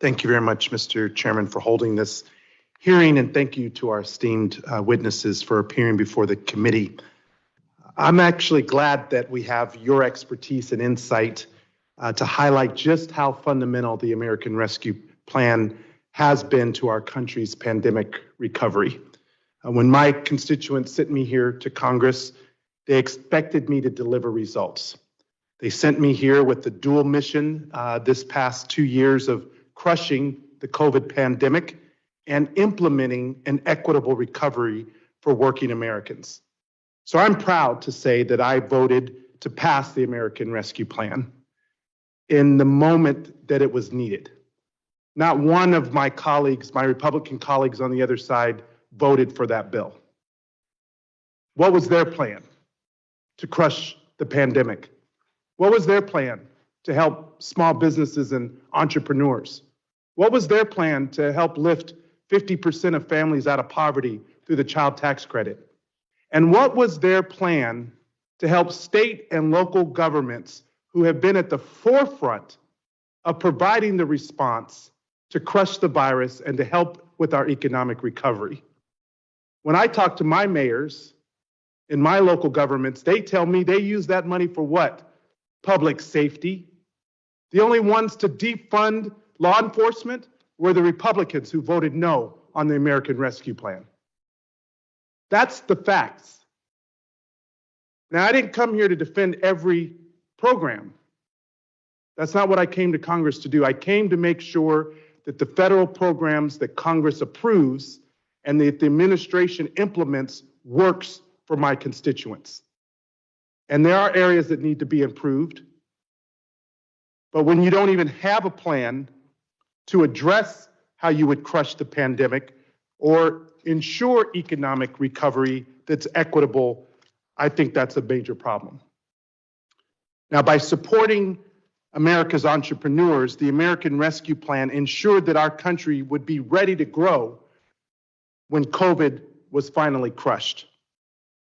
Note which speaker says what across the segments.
Speaker 1: Thank you very much, Mr. Chairman, for holding this hearing, and thank you to our esteemed witnesses for appearing before the committee. I'm actually glad that we have your expertise and insight to highlight just how fundamental the American Rescue Plan has been to our country's pandemic recovery. When my constituents sent me here to Congress, they expected me to deliver results. They sent me here with the dual mission this past 2 years of crushing the COVID pandemic and implementing an equitable recovery for working Americans. So I'm proud to say that I voted to pass the American Rescue Plan in the moment that it was needed. Not one of my colleagues, my Republican colleagues on the other side, voted for that bill. What was their plan? To crush the pandemic. What was their plan? To help small businesses and entrepreneurs. What was their plan to help lift 50% of families out of poverty through the child tax credit? And what was their plan to help state and local governments who have been at the forefront of providing the response to crush the virus and to help with our economic recovery? When I talk to my mayors in my local governments, they tell me they use that money for what? Public safety. The only ones to defund law enforcement were the Republicans who voted no on the American Rescue Plan. That's the facts. Now, I didn't come here to defend every program. That's not what I came to Congress to do. I came to make sure that the federal programs that Congress approves and that the administration implements works for my constituents. And there are areas that need to be improved. But when you don't even have a plan to address how you would crush the pandemic or ensure economic recovery that's equitable, I think that's a major problem. Now, by supporting America's entrepreneurs, the American Rescue Plan ensured that our country would be ready to grow when COVID was finally crushed.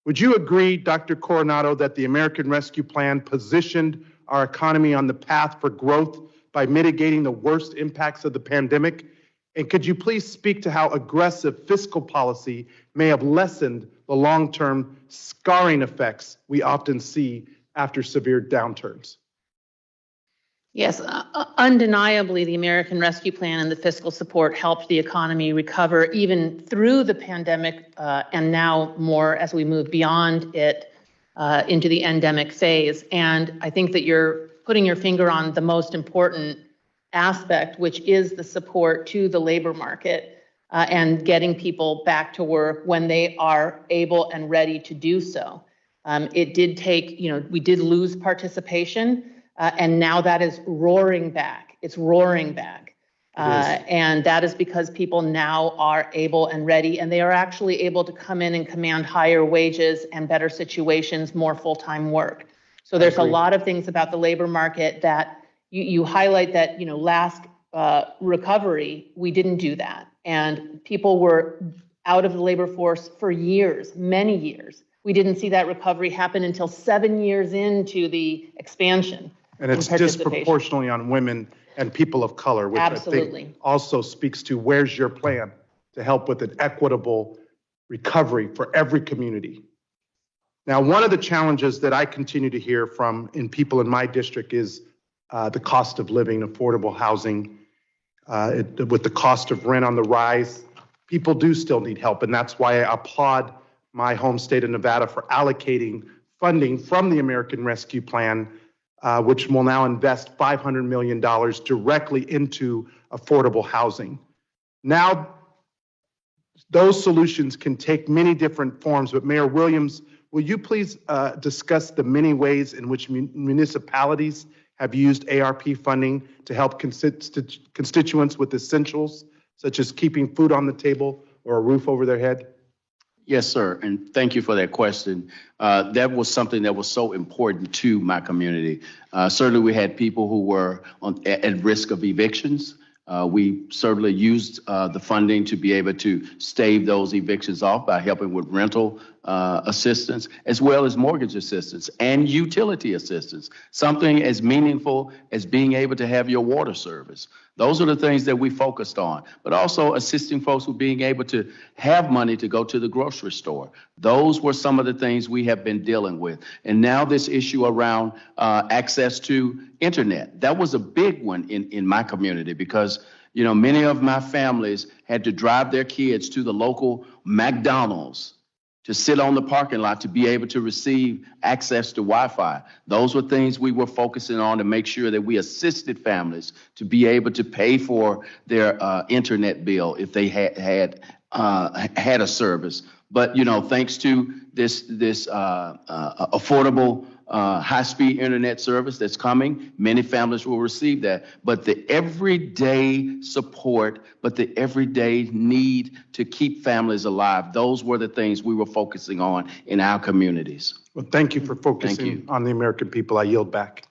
Speaker 1: Would you agree, Dr. Coronado, that the American Rescue Plan positioned our economy on the path for growth by mitigating the worst impacts of the pandemic? And could you please speak to how aggressive fiscal policy may have lessened the long-term scarring effects we often see after severe downturns?
Speaker 2: Yes, undeniably, the American Rescue Plan and the fiscal support helped the economy recover even through the pandemic and now more as we move beyond it into the endemic phase. And I think that you're putting your finger on the most important aspect, which is the support to the labor market and getting people back to work when they are able and ready to do so. It did take, we did lose participation. And now that is roaring back. It's roaring back. And that is because people now are able and ready, and they are actually able to come in and command higher wages and better situations, more full-time work. So there's a lot of things about the labor market that you highlight that, last recovery, we didn't do that. And people were out of the labor force for years, many years. We didn't see that recovery happen until 7 years into the expansion.
Speaker 1: And it's disproportionately on women and people of color, which
Speaker 2: Absolutely.
Speaker 1: I think also speaks to where's your plan to help with an equitable recovery for every community. Now, one of the challenges that I continue to hear from people in my district is the cost of living, affordable housing. With the cost of rent on the rise, people do still need help. And that's why I applaud my home state of Nevada for allocating funding from the American Rescue Plan, which will now invest $500 million directly into affordable housing. Now, those solutions can take many different forms, but Mayor Williams, will you please discuss the many ways in which municipalities have used ARP funding to help constituents with essentials, such as keeping food on the table or a roof over their head?
Speaker 3: Yes, sir, and thank you for that question. That was something that was so important to my community. Certainly, we had people who were at risk of evictions. We certainly used the funding to be able to stave those evictions off by helping with rental assistance, as well as mortgage assistance and utility assistance, something as meaningful as being able to have your water service. Those are the things that we focused on, but also assisting folks with being able to have money to go to the grocery store. Those were some of the things we have been dealing with. And now this issue around access to internet. That was a big one in my community because, you know, many of my families had to drive their kids to the local McDonald's to sit on the parking lot to be able to receive access to Wi-Fi. Those were things we were focusing on to make sure that we assisted families to be able to pay for their internet bill if they had a service. But, you know, thanks to this affordable high-speed internet service that's coming, many families will receive that. But the everyday support, but the everyday need to keep families alive, those were the things we were focusing on in our communities.
Speaker 1: Well, thank you for focusing on the American people. I yield back.